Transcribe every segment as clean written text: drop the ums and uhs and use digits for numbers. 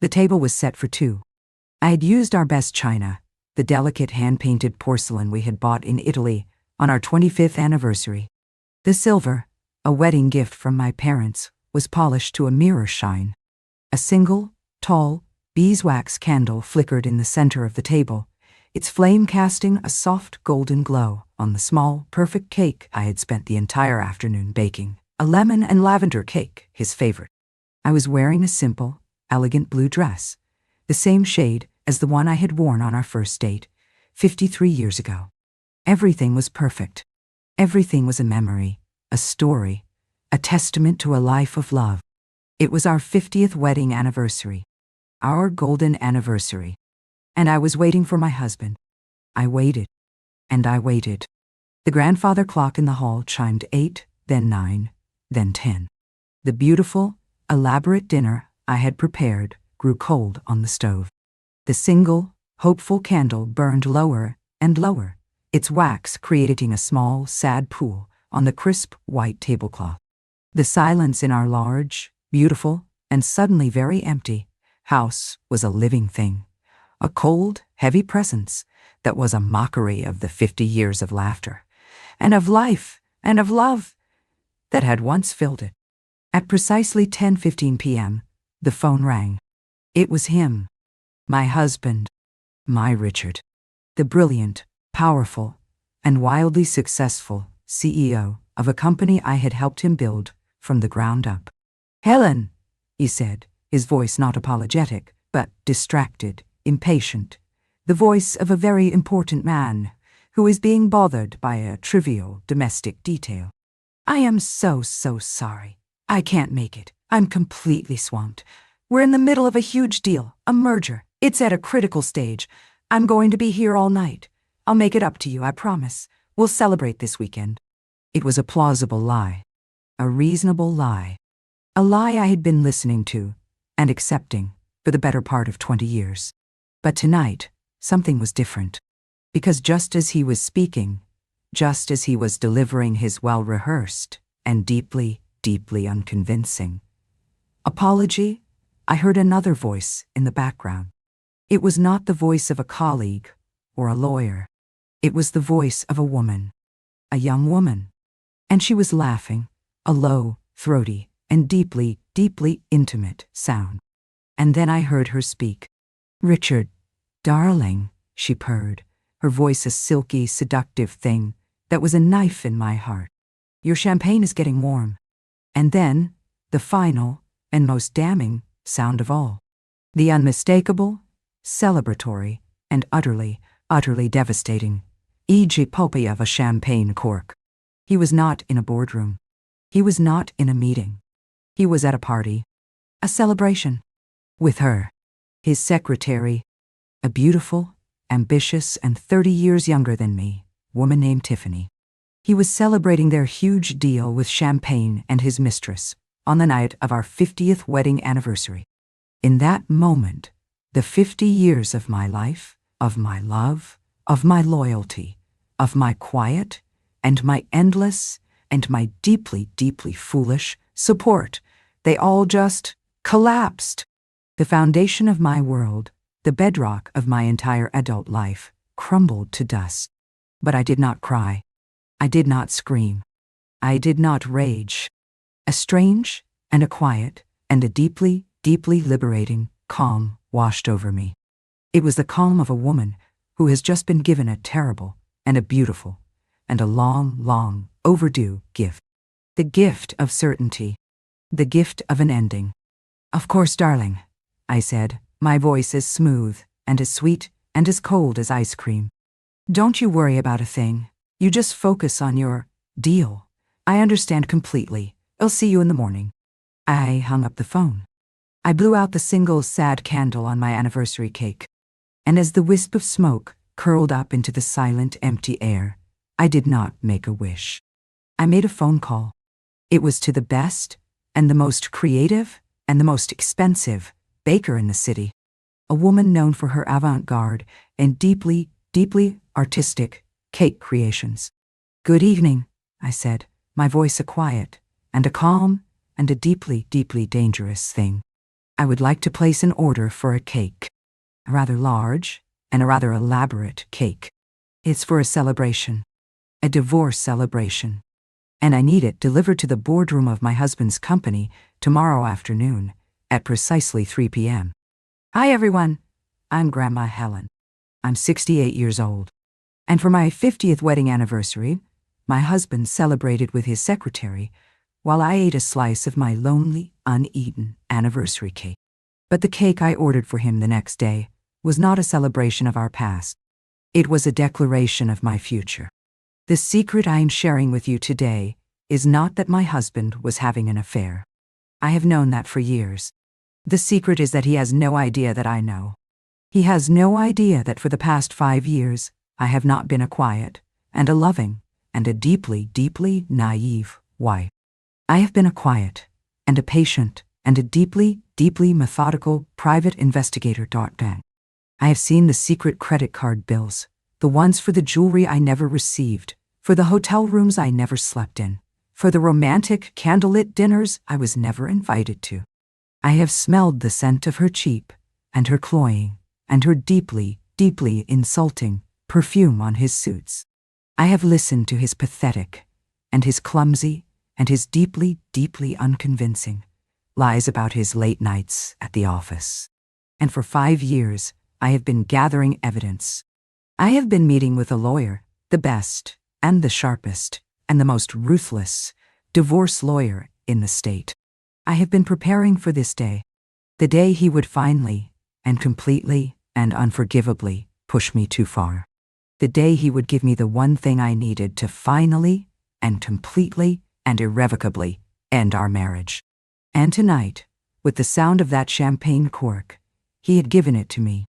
The table was set for two. I had used our best china, the delicate hand-painted porcelain we had bought in Italy on our 25th anniversary. The silver, a wedding gift from my parents, was polished to a mirror shine. A single, tall, beeswax candle flickered in the center of the table, its flame casting a soft golden glow on the small, perfect cake I had spent the entire afternoon baking, a lemon and lavender cake, his favorite. I was wearing a simple, elegant blue dress, the same shade as the one I had worn on our first date, 53 years ago. Everything was perfect. Everything was a memory, a story, a testament to a life of love. It was our 50th wedding anniversary, our golden anniversary. And I was waiting for my husband. I waited, and I waited. The grandfather clock in the hall chimed 8, then 9, then 10. The beautiful, elaborate dinner I had prepared grew cold on the stove. The single, hopeful candle burned lower and lower, its wax creating a small, sad pool on the crisp, white tablecloth. The silence in our large, beautiful, and suddenly very empty house was a living thing, a cold, heavy presence that was a mockery of the 50 years of laughter, and of life, and of love that had once filled it. At precisely 10:15 p.m., the phone rang. It was him, my husband, my Richard, the brilliant, powerful, and wildly successful CEO of a company I had helped him build from the ground up. "Helen," he said, his voice not apologetic, but distracted, impatient, the voice of a very important man who is being bothered by a trivial domestic detail. "I am so sorry. I can't make it. I'm completely swamped. We're in the middle of a huge deal, a merger. It's at a critical stage. I'm going to be here all night. I'll make it up to you, I promise. We'll celebrate this weekend." It was a plausible lie, a reasonable lie, a lie I had been listening to and accepting for the better part of 20 years. But tonight, something was different, because just as he was speaking, just as he was delivering his well-rehearsed and deeply, deeply unconvincing apology, I heard another voice in the background. It was not the voice of a colleague or a lawyer. It was the voice of a woman, a young woman, and she was laughing, a low, throaty, and deeply, deeply intimate sound. And then I heard her speak. "Richard, darling," she purred, her voice a silky, seductive thing that was a knife in my heart. "Your champagne is getting warm." And then, the final and most damning sound of all. The unmistakable, celebratory, and utterly, utterly devastating ejaculation of a champagne cork. He was not in a boardroom. He was not in a meeting. He was at a party, a celebration, with her, his secretary, a beautiful, ambitious, and 30 years younger than me, woman named Tiffany. He was celebrating their huge deal with champagne and his mistress on the night of our 50th wedding anniversary. In that moment, the 50 years of my life, of my love, of my loyalty, of my quiet, and my endless, and my deeply, deeply foolish support, they all just collapsed. The foundation of my world, the bedrock of my entire adult life, crumbled to dust. But I did not cry. I did not scream. I did not rage. A strange and a quiet and a deeply, deeply liberating calm washed over me. It was the calm of a woman who has just been given a terrible and a beautiful and a long, long overdue gift. The gift of certainty. The gift of an ending. "Of course, darling," I said, my voice as smooth and as sweet and as cold as ice cream. "Don't you worry about a thing. You just focus on your deal. I understand completely. I'll see you in the morning." I hung up the phone. I blew out the single sad candle on my anniversary cake, and as the wisp of smoke curled up into the silent, empty air, I did not make a wish. I made a phone call. It was to the best and the most creative and the most expensive baker in the city, a woman known for her avant-garde and deeply, deeply artistic cake creations. "Good evening," I said, my voice a quiet and a calm and a deeply, deeply dangerous thing. I would like to place an order for a cake. A rather large and a rather elaborate cake. It's for a celebration. A divorce celebration. And I need it delivered to the boardroom of my husband's company tomorrow afternoon at precisely 3 p.m. Hi everyone, I'm Grandma Helen. I'm 68 years old. And for my 50th wedding anniversary, my husband celebrated with his secretary while I ate a slice of my lonely, uneaten anniversary cake. But the cake I ordered for him the next day was not a celebration of our past. It was a declaration of my future. The secret I am sharing with you today is not that my husband was having an affair. I have known that for years. The secret is that he has no idea that I know. He has no idea that for the past 5 years, I have not been a quiet and a loving and a deeply, deeply naive wife. I have been a quiet and a patient and a deeply, deeply methodical private investigator. I have seen the secret credit card bills, the ones for the jewelry I never received, for the hotel rooms I never slept in, for the romantic candlelit dinners I was never invited to. I have smelled the scent of her cheap and her cloying and her deeply, deeply insulting perfume on his suits. I have listened to his pathetic and his clumsy and his deeply, deeply unconvincing lies about his late nights at the office. And for 5 years, I have been gathering evidence. I have been meeting with a lawyer, the best and the sharpest and the most ruthless divorce lawyer in the state. I have been preparing for this day, the day he would finally and completely and unforgivably push me too far. The day he would give me the one thing I needed to finally and completely and irrevocably end our marriage. And tonight, with the sound of that champagne cork, he had given it to me.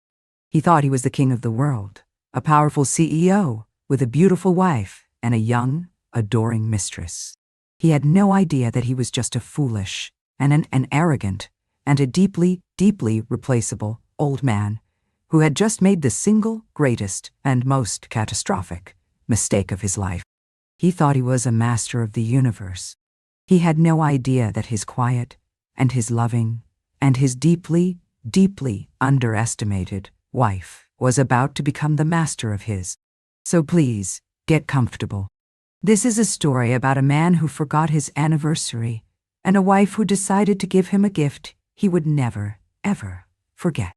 He thought he was the king of the world, a powerful CEO with a beautiful wife and a young, adoring mistress. He had no idea that he was just a foolish and an arrogant and a deeply, deeply replaceable old man who had just made the single greatest and most catastrophic mistake of his life. He thought he was a master of the universe. He had no idea that his quiet and his loving and his deeply, deeply underestimated wife was about to become the master of his. So please, get comfortable. This is a story about a man who forgot his anniversary and a wife who decided to give him a gift he would never, ever forget.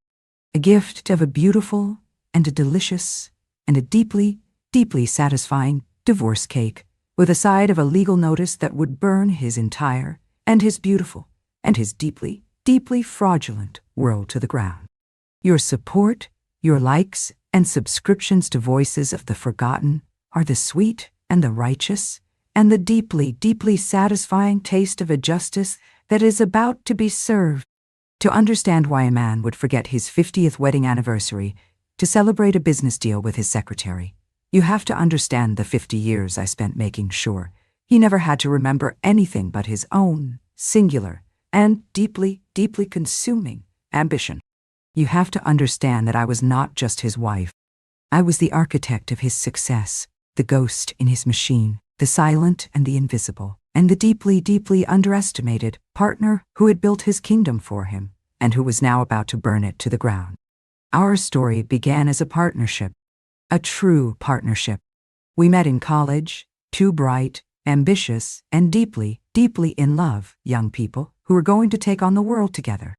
A gift of a beautiful and a delicious and a deeply, deeply satisfying divorce cake with a side of a legal notice that would burn his entire and his beautiful and his deeply, deeply fraudulent world to the ground. Your support, your likes, and subscriptions to Voices of the Forgotten are the sweet and the righteous and the deeply, deeply satisfying taste of a justice that is about to be served. To understand why a man would forget his 50th wedding anniversary to celebrate a business deal with his secretary, you have to understand the 50 years I spent making sure he never had to remember anything but his own singular and deeply, deeply consuming ambition. You have to understand that I was not just his wife. I was the architect of his success, the ghost in his machine, the silent and the invisible, and the deeply, deeply underestimated partner who had built his kingdom for him and who was now about to burn it to the ground. Our story began as a partnership, a true partnership. We met in college, two bright, ambitious, and deeply, deeply in love young people who were going to take on the world together.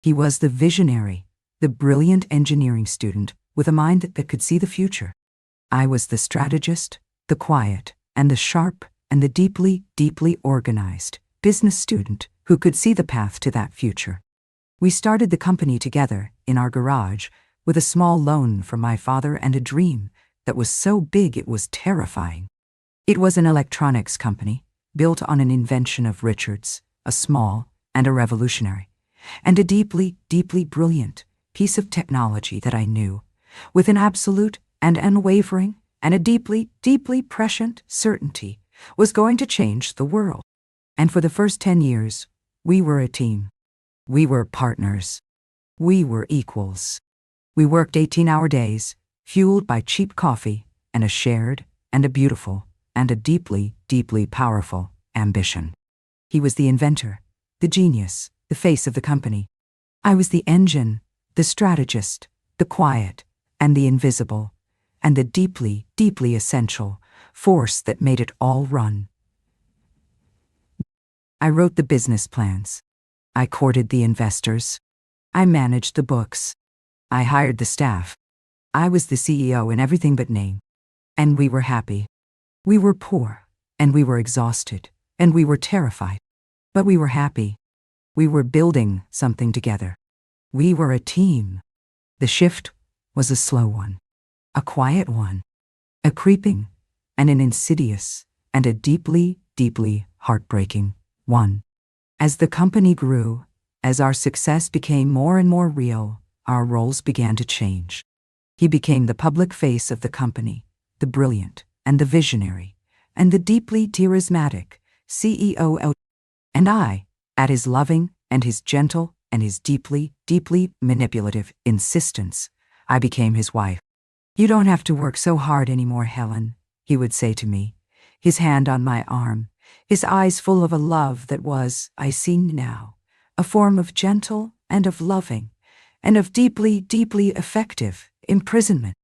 He was the visionary, the brilliant engineering student with a mind that could see the future. I was the strategist, the quiet, and the sharp, and the deeply, deeply organized business student who could see the path to that future. We started the company together in our garage with a small loan from my father and a dream that was so big it was terrifying. It was an electronics company built on an invention of Richard's, a small and a revolutionary, and a deeply, deeply brilliant piece of technology that I knew, with an absolute and unwavering and a deeply, deeply prescient certainty, was going to change the world. And for the first 10 years, we were a team. We were partners. We were equals. We worked 18-hour days, fueled by cheap coffee and a shared and a beautiful and a deeply, deeply powerful ambition. He was the inventor, the genius, the face of the company. I was the engine, the strategist, the quiet, and the invisible, and the deeply, deeply essential force that made it all run. I wrote the business plans. I courted the investors. I managed the books. I hired the staff. I was the CEO in everything but name. And we were happy. We were poor, and we were exhausted, and we were terrified. But we were happy. We were building something together. We were a team. The shift was a slow one, a quiet one, a creeping, and an insidious, and a deeply, deeply heartbreaking one. As the company grew, as our success became more and more real, our roles began to change. He became the public face of the company, the brilliant and the visionary, and the deeply charismatic CEO, and I, at his loving and his gentle and his deeply, deeply manipulative insistence, I became his wife. "You don't have to work so hard anymore, Helen," he would say to me, his hand on my arm, his eyes full of a love that was, I see now, a form of gentle and of loving and of deeply, deeply effective imprisonment.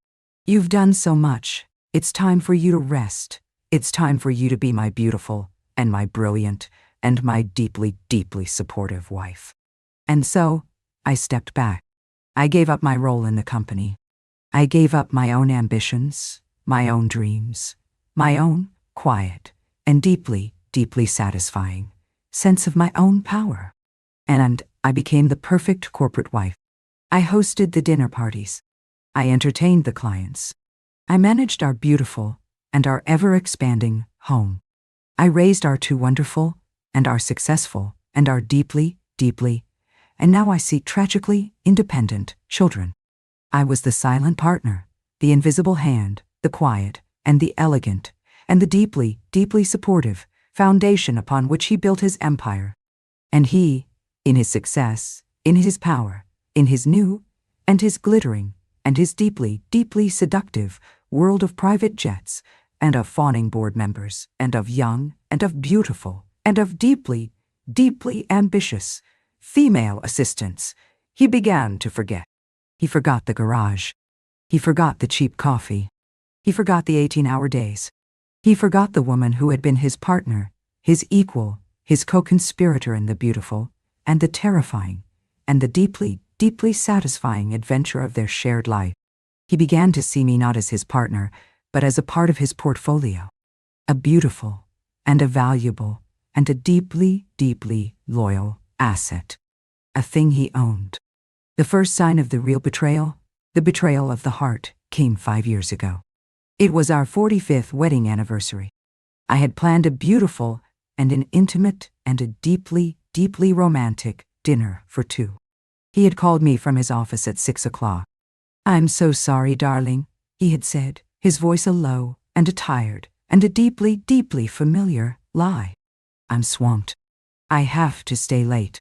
"You've done so much. It's time for you to rest. It's time for you to be my beautiful and my brilliant and my deeply, deeply supportive wife." And so, I stepped back. I gave up my role in the company. I gave up my own ambitions, my own dreams, my own quiet and deeply, deeply satisfying sense of my own power. And I became the perfect corporate wife. I hosted the dinner parties. I entertained the clients. I managed our beautiful and our ever-expanding home. I raised our two wonderful and our successful and our deeply, deeply, and now I see tragically independent children. I was the silent partner, the invisible hand, the quiet and the elegant, and the deeply, deeply supportive foundation upon which he built his empire. And he, in his success, in his power, in his new and his glittering and his deeply, deeply seductive world of private jets and of fawning board members and of young and of beautiful and of deeply, deeply ambitious female assistants, he began to forget. He forgot the garage. He forgot the cheap coffee. He forgot the 18-hour days. He forgot the woman who had been his partner, his equal, his co-conspirator in the beautiful and the terrifying and the deeply, deeply satisfying adventure of their shared life. He began to see me not as his partner, but as a part of his portfolio, a beautiful and a valuable and a deeply, deeply loyal asset, a thing he owned. The first sign of the real betrayal, the betrayal of the heart, came 5 years ago. It was our 45th wedding anniversary. I had planned a beautiful and an intimate and a deeply, deeply romantic dinner for two. He had called me from his office at 6 o'clock. "I'm so sorry, darling," he had said, his voice a low and a tired and a deeply, deeply familiar lie. "I'm swamped. I have to stay late.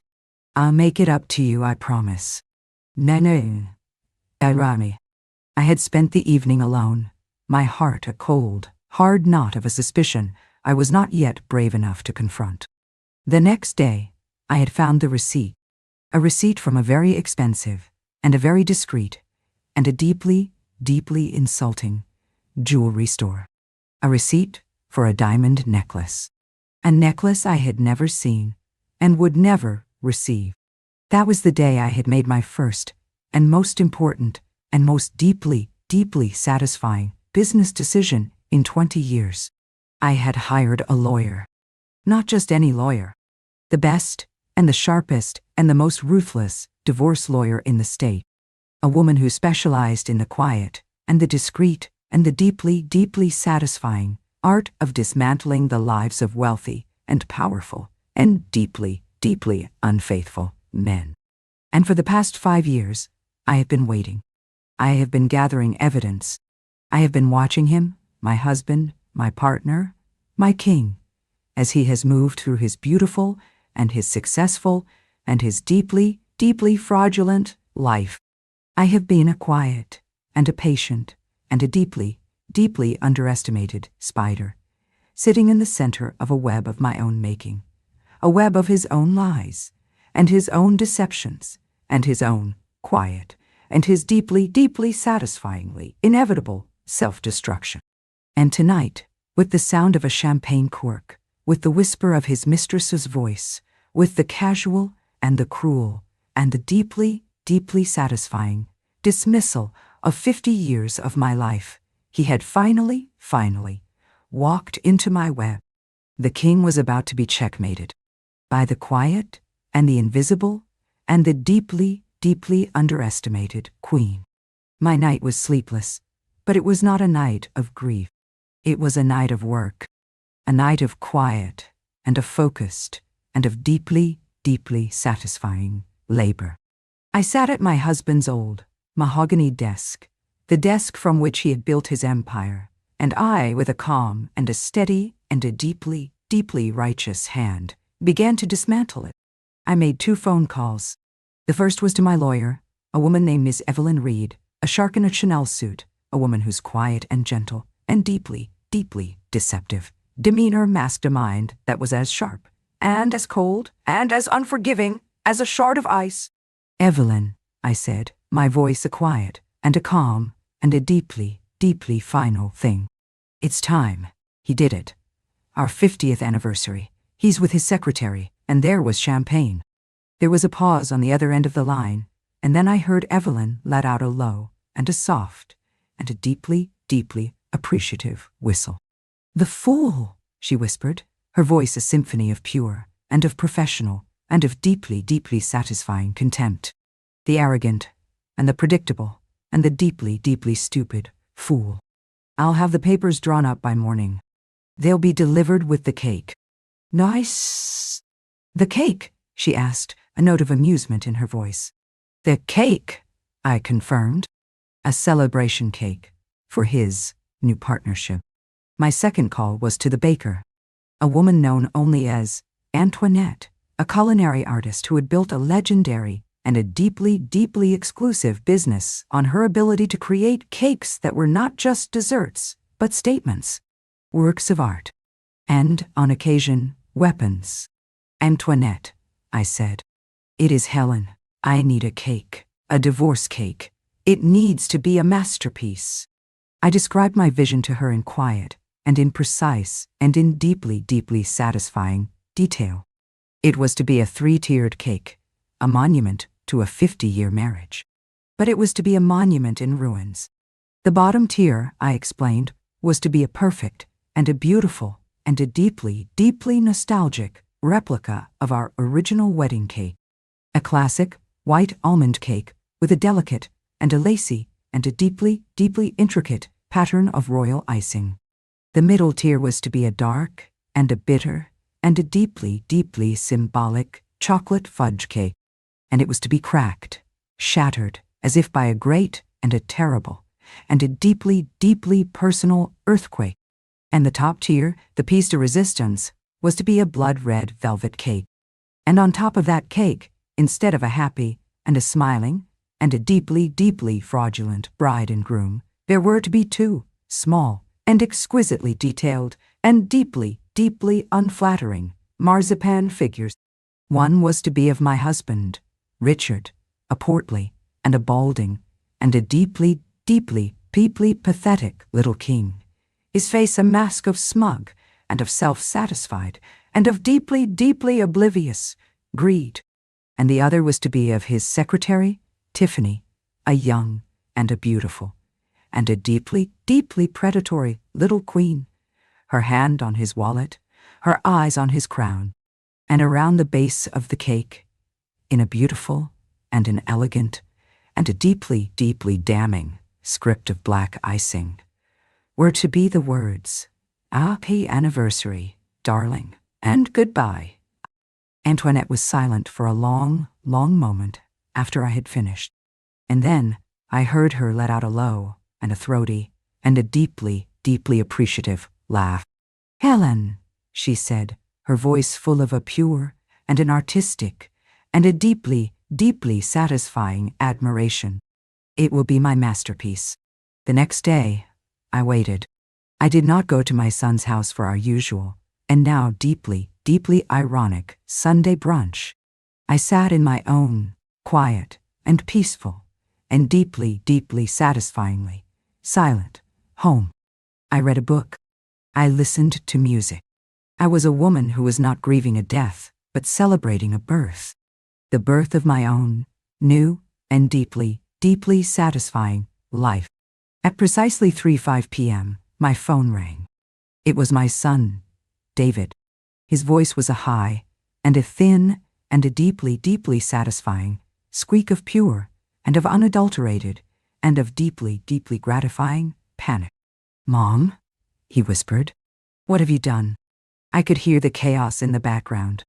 I'll make it up to you, I promise." No. Irani. I had spent the evening alone, my heart a cold, hard knot of a suspicion I was not yet brave enough to confront. The next day, I had found the receipt, a receipt from a very expensive and a very discreet and a deeply, deeply insulting jewelry store. A receipt for a diamond necklace. A necklace I had never seen and would never receive. That was the day I had made my first and most important and most deeply, deeply satisfying business decision in 20 years. I had hired a lawyer. Not just any lawyer. The best and the sharpest and the most ruthless divorce lawyer in the state. A woman who specialized in the quiet and the discreet and the deeply, deeply satisfying art of dismantling the lives of wealthy and powerful and deeply, deeply unfaithful men. And for the past 5 years, I have been waiting. I have been gathering evidence. I have been watching him, my husband, my partner, my king, as he has moved through his beautiful and his successful and his deeply, deeply fraudulent life. I have been a quiet and a patient and a deeply, deeply underestimated spider, sitting in the center of a web of my own making, a web of his own lies and his own deceptions and his own, quiet, and his deeply, deeply satisfyingly inevitable self-destruction. And tonight, with the sound of a champagne cork, with the whisper of his mistress's voice, with the casual and the cruel and the deeply, deeply satisfying dismissal of 50 years of my life, he had finally walked into my web. The king was about to be checkmated by the quiet and the invisible and the deeply, deeply underestimated queen. My night was sleepless, but it was not a night of grief. It was a night of work, a night of quiet and of focused and of deeply, deeply satisfying labor. I sat at my husband's old, mahogany desk, the desk from which he had built his empire, and I, with a calm and a steady and a deeply, deeply righteous hand, began to dismantle it. I made 2 phone calls. The first was to my lawyer, a woman named Miss Evelyn Reed, a shark in a Chanel suit, a woman whose quiet and gentle and deeply, deeply deceptive demeanor masked a mind that was as sharp and as cold and as unforgiving as a shard of ice. Evelyn, I said, my voice a quiet and a calm and a deeply, deeply final thing. It's time. He did it. Our 50th anniversary. He's with his secretary, and there was champagne. There was a pause on the other end of the line, and then I heard Evelyn let out a low and a soft and a deeply, deeply appreciative whistle. "The fool," she whispered, her voice a symphony of pure and of professional and of deeply, deeply satisfying contempt. "The arrogant and the predictable and the deeply, deeply stupid fool. I'll have the papers drawn up by morning. They'll be delivered with the cake." "Nice." "The cake?" she asked, a note of amusement in her voice. "The cake," I confirmed. A celebration cake for his new partnership. My second call was to the baker, a woman known only as Antoinette, a culinary artist who had built a legendary and a deeply, deeply exclusive business on her ability to create cakes that were not just desserts, but statements, works of art, and, on occasion, weapons. "Antoinette," I said, "it is Helen. I need a cake, a divorce cake. It needs to be a masterpiece." I described my vision to her in quiet and in precise and in deeply, deeply satisfying detail. It was to be a 3-tiered cake, a monument to a 50-year marriage. But it was to be a monument in ruins. The bottom tier, I explained, was to be a perfect and a beautiful and a deeply, deeply nostalgic replica of our original wedding cake. A classic white almond cake with a delicate and a lacy and a deeply, deeply intricate pattern of royal icing. The middle tier was to be a dark and a bitter and a deeply, deeply symbolic chocolate fudge cake, and it was to be cracked, shattered, as if by a great and a terrible and a deeply, deeply personal earthquake. And the top tier, the piece de resistance, was to be a blood-red velvet cake. And on top of that cake, instead of a happy and a smiling and a deeply, deeply fraudulent bride and groom, there were to be 2 small and exquisitely detailed and deeply, deeply unflattering marzipan figures. One was to be of my husband, Richard, a portly and a balding and a deeply, deeply, deeply pathetic little king, his face a mask of smug and of self-satisfied and of deeply, deeply oblivious greed. And the other was to be of his secretary, Tiffany, a young and a beautiful and a deeply, deeply predatory little queen, her hand on his wallet, her eyes on his crown, and around the base of the cake, in a beautiful and an elegant and a deeply, deeply damning script of black icing, were to be the words, "Happy anniversary, darling, and goodbye." Antoinette was silent for a long, long moment after I had finished, and then I heard her let out a low and a throaty and a deeply, deeply appreciative laugh. "Helen," she said, her voice full of a pure and an artistic and a deeply, deeply satisfying admiration. "It will be my masterpiece." The next day, I waited. I did not go to my son's house for our usual, and now deeply, deeply ironic, Sunday brunch. I sat in my own quiet and peaceful, and deeply, deeply satisfyingly silent home. I read a book. I listened to music. I was a woman who was not grieving a death, but celebrating a birth. The birth of my own, new, and deeply, deeply satisfying life. At precisely 3:05 p.m., my phone rang. It was my son, David. His voice was a high, and a thin, and a deeply, deeply satisfying squeak of pure, and of unadulterated, and of deeply, deeply gratifying panic. "Mom," he whispered, "what have you done?" I could hear the chaos in the background.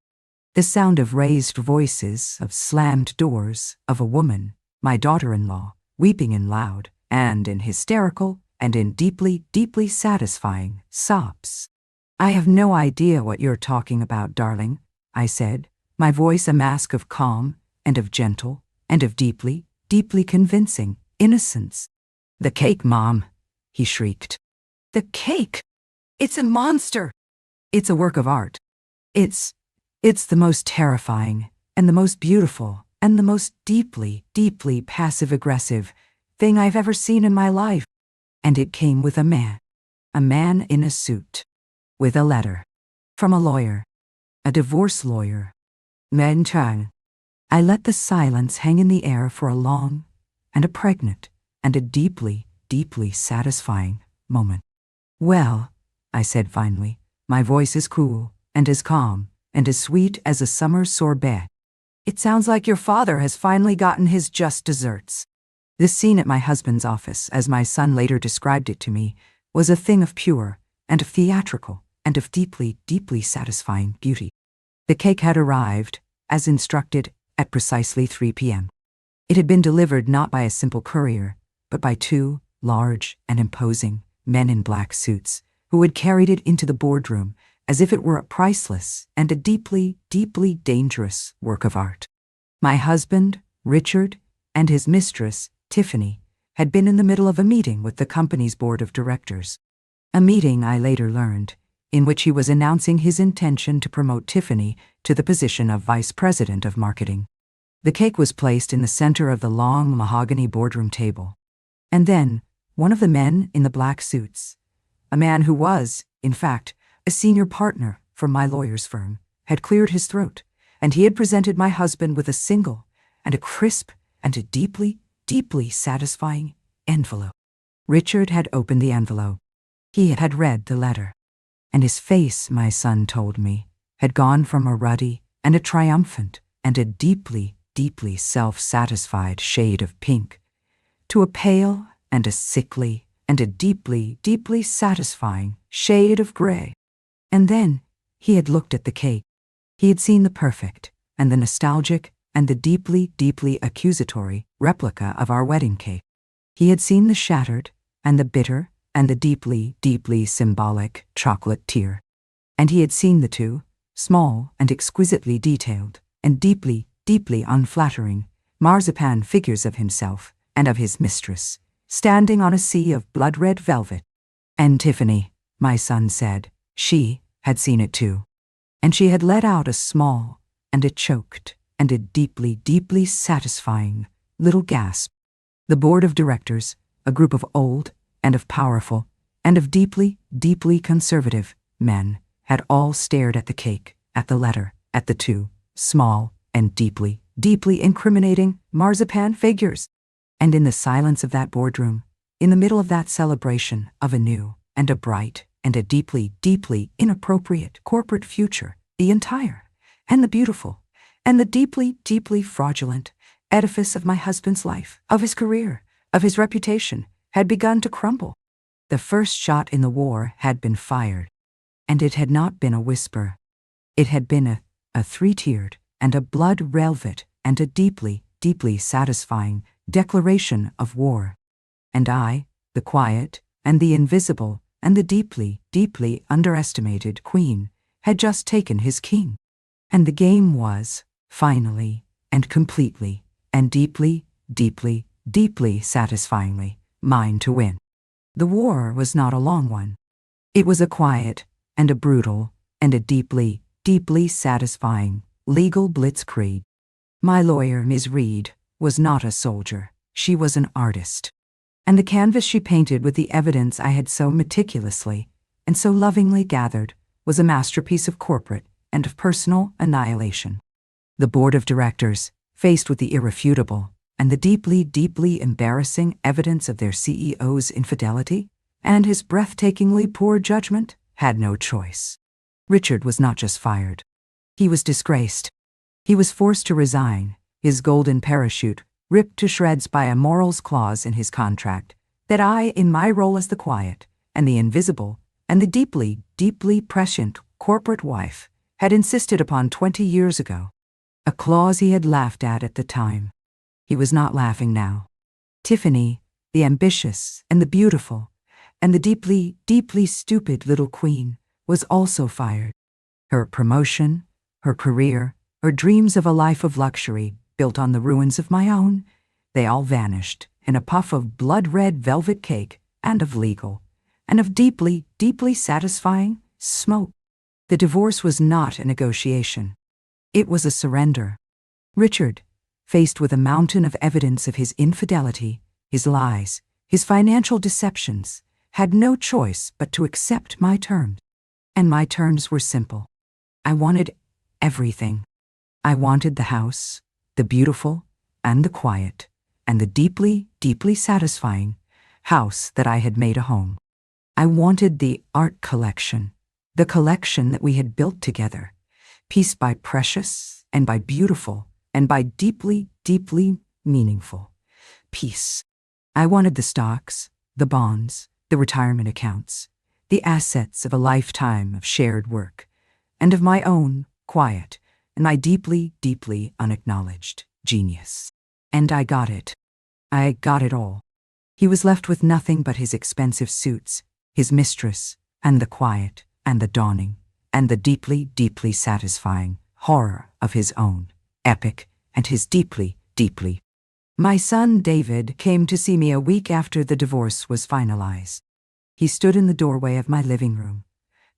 The sound of raised voices, of slammed doors, of a woman, my daughter-in-law, weeping in loud, and in hysterical, and in deeply, deeply satisfying sobs. "I have no idea what you're talking about, darling," I said, my voice a mask of calm, and of gentle, and of deeply, deeply convincing innocence. "The cake, Mom," he shrieked. "The cake! It's a monster! It's a work of art. It's the most terrifying, and the most beautiful, and the most deeply, deeply passive-aggressive thing I've ever seen in my life." And it came with a man in a suit, with a letter, from a lawyer, a divorce lawyer. Men Chang. I let the silence hang in the air for a long, and a pregnant, and a deeply, deeply satisfying moment. "Well," I said finally, my voice as cool, and as calm, and as sweet as a summer sorbet, "it sounds like your father has finally gotten his just desserts." This scene at my husband's office, as my son later described it to me, was a thing of pure, and of theatrical, and of deeply, deeply satisfying beauty. The cake had arrived, as instructed, at precisely 3 p.m. It had been delivered not by a simple courier, but by two large and imposing men in black suits, who had carried it into the boardroom as if it were a priceless and a deeply, deeply dangerous work of art. My husband, Richard, and his mistress, Tiffany, had been in the middle of a meeting with the company's board of directors. A meeting, I later learned, in which he was announcing his intention to promote Tiffany to the position of vice president of marketing. The cake was placed in the center of the long mahogany boardroom table. And then, one of the men in the black suits, a man who was, in fact, a senior partner from my lawyer's firm, had cleared his throat, and he had presented my husband with a single, and a crisp, and a deeply, deeply satisfying envelope. Richard had opened the envelope. He had read the letter. And his face, my son told me, had gone from a ruddy, and a triumphant, and a deeply, deeply self-satisfied shade of pink, to a pale, and a sickly, and a deeply, deeply satisfying shade of gray. And then he had looked at the cake. He had seen the perfect, and the nostalgic, and the deeply, deeply accusatory replica of our wedding cake. He had seen the shattered, and the bitter, and the deeply, deeply symbolic chocolate tear. And he had seen the two, small and exquisitely detailed, and deeply, deeply unflattering, marzipan figures of himself and of his mistress, standing on a sea of blood-red velvet. And Tiffany, my son said, she had seen it too. And she had let out a small, and a choked, and a deeply, deeply satisfying little gasp. The board of directors, a group of old, and of powerful, and of deeply, deeply conservative men, had all stared at the cake, at the letter, at the two small and deeply, deeply incriminating marzipan figures. And in the silence of that boardroom, in the middle of that celebration of a new and a bright and a deeply, deeply inappropriate corporate future, the entire, and the beautiful, and the deeply, deeply fraudulent edifice of my husband's life, of his career, of his reputation, had begun to crumble. The first shot in the war had been fired, and it had not been a whisper. It had been a three-tiered, and a blood-velvet, and a deeply, deeply satisfying declaration of war. And I, the quiet, and the invisible, and the deeply, deeply underestimated queen, had just taken his king. And the game was, finally, and completely, and deeply, deeply, deeply satisfyingly, mine to win. The war was not a long one. It was a quiet, and a brutal, and a deeply, deeply satisfying legal blitzkrieg. My lawyer, Ms. Reed, was not a soldier, she was an artist. And the canvas she painted with the evidence I had so meticulously and so lovingly gathered was a masterpiece of corporate and of personal annihilation. The board of directors, faced with the irrefutable and the deeply, deeply embarrassing evidence of their CEO's infidelity and his breathtakingly poor judgment, had no choice. Richard was not just fired. He was disgraced. He was forced to resign, his golden parachute ripped to shreds by a morals clause in his contract that I, in my role as the quiet and the invisible and the deeply, deeply prescient corporate wife, had insisted upon 20 years ago. A clause he had laughed at the time. He was not laughing now. Tiffany, the ambitious and the beautiful and the deeply, deeply stupid little queen, was also fired. Her promotion, her career, her dreams of a life of luxury built on the ruins of my own, they all vanished in a puff of blood-red velvet cake and of legal, and of deeply, deeply satisfying smoke. The divorce was not a negotiation. It was a surrender. Richard, faced with a mountain of evidence of his infidelity, his lies, his financial deceptions, had no choice but to accept my terms. And my terms were simple. I wanted everything. I wanted the house, the beautiful, and the quiet, and the deeply, deeply satisfying house that I had made a home. I wanted the art collection, the collection that we had built together, piece by precious, and by beautiful, and by deeply, deeply meaningful piece. I wanted the stocks, the bonds, the retirement accounts, the assets of a lifetime of shared work, and of my own quiet and my deeply, deeply unacknowledged genius. And I got it. I got it all. He was left with nothing but his expensive suits, his mistress, and the quiet, and the dawning, and the deeply, deeply satisfying horror of his own epic, and his deeply, deeply. My son David came to see me a week after the divorce was finalized. He stood in the doorway of my living room,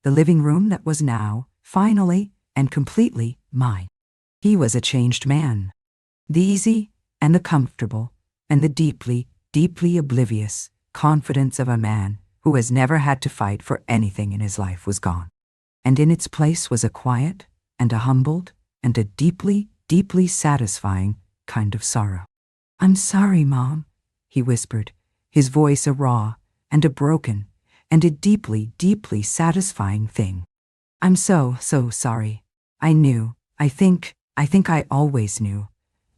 the living room that was now, finally and completely, mine. He was a changed man. The easy and the comfortable and the deeply, deeply oblivious confidence of a man who has never had to fight for anything in his life was gone. And in its place was a quiet and a humbled and a deeply, deeply satisfying kind of sorrow. "I'm sorry, Mom," he whispered, his voice a raw and a broken and a deeply, deeply satisfying thing. "I'm so sorry. I knew, I think I always knew.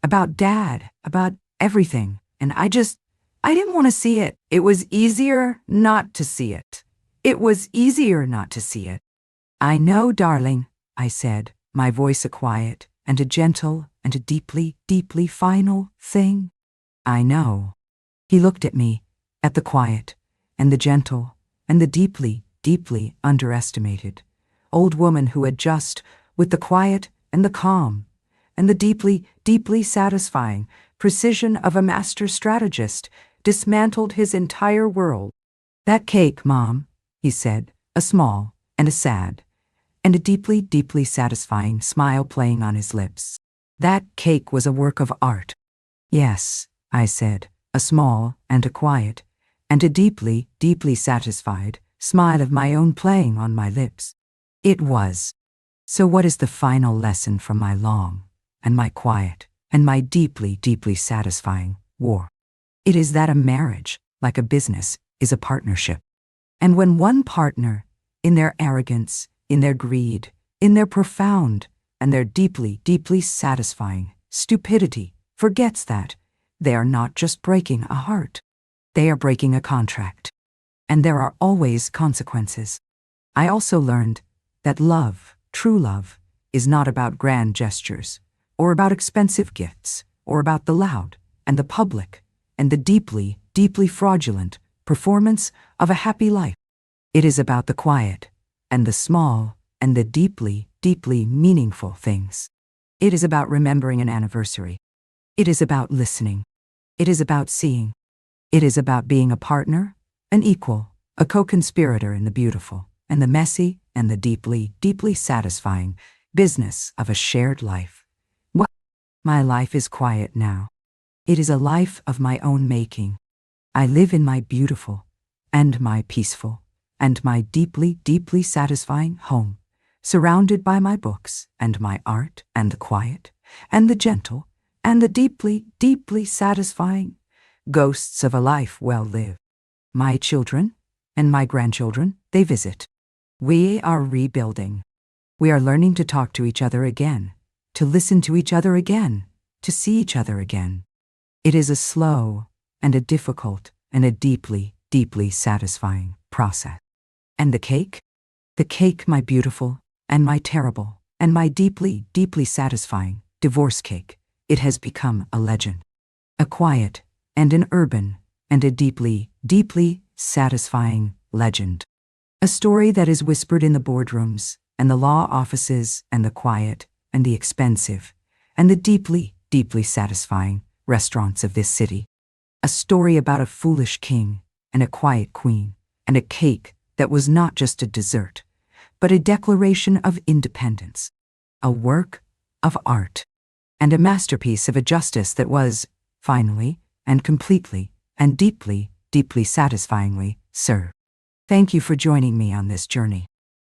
About Dad, about everything, and I didn't want to see it. It was easier not to see it. It was easier not to see it." "I know, darling," I said, my voice a quiet and a gentle and a deeply, deeply final thing. "I know." He looked at me, at the quiet and the gentle and the deeply, deeply underestimated old woman who had just, with the quiet and the calm and the deeply, deeply satisfying precision of a master strategist, dismantled his entire world. "That cake, Mom," he said, a small and a sad and a deeply, deeply satisfying smile playing on his lips. "That cake was a work of art." "Yes," I said, a small and a quiet and a deeply, deeply satisfied smile of my own playing on my lips. "It was." So what is the final lesson from my long and my quiet and my deeply, deeply satisfying war? It is that a marriage, like a business, is a partnership. And when one partner, in their arrogance, in their greed, in their profound and their deeply, deeply satisfying stupidity, forgets that, they are not just breaking a heart. They are breaking a contract. And there are always consequences. I also learned that love, true love, is not about grand gestures, or about expensive gifts, or about the loud and the public and the deeply, deeply fraudulent performance of a happy life. It is about the quiet and the small and the deeply, deeply meaningful things. It is about remembering an anniversary. It is about listening. It is about seeing. It is about being a partner, an equal, a co-conspirator in the beautiful and the messy and the deeply, deeply satisfying business of a shared life. Well, my life is quiet now. It is a life of my own making. I live in my beautiful, and my peaceful, and my deeply, deeply satisfying home, surrounded by my books, and my art, and the quiet, and the gentle, and the deeply, deeply satisfying ghosts of a life well lived. My children and my grandchildren, they visit. We are rebuilding. We are learning to talk to each other again, to listen to each other again, to see each other again. It is a slow and a difficult and a deeply, deeply satisfying process. And the cake? The cake, my beautiful and my terrible and my deeply, deeply satisfying divorce cake. It has become a legend. A quiet and an urban and a deeply, deeply satisfying legend. A story that is whispered in the boardrooms and the law offices and the quiet and the expensive and the deeply, deeply satisfying restaurants of this city. A story about a foolish king and a quiet queen and a cake that was not just a dessert, but a declaration of independence, a work of art, and a masterpiece of a justice that was, finally and completely and deeply, deeply satisfyingly served. Thank you for joining me on this journey.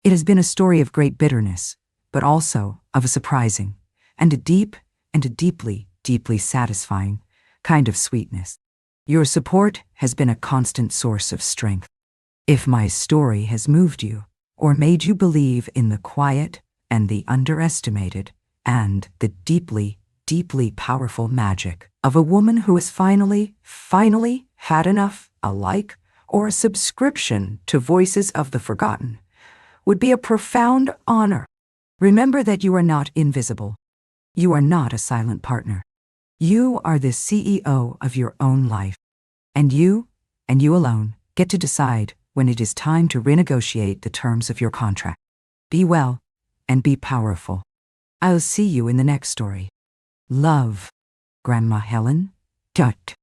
It has been a story of great bitterness, but also of a surprising and a deep and a deeply, deeply satisfying kind of sweetness. Your support has been a constant source of strength. If my story has moved you or made you believe in the quiet and the underestimated and the deeply, deeply powerful magic of a woman who has finally had enough, a like or a subscription to Voices of the Forgotten, would be a profound honor. Remember that you are not invisible. You are not a silent partner. You are the CEO of your own life. And you alone, get to decide when it is time to renegotiate the terms of your contract. Be well and be powerful. I'll see you in the next story. Love, Grandma Helen. Tut.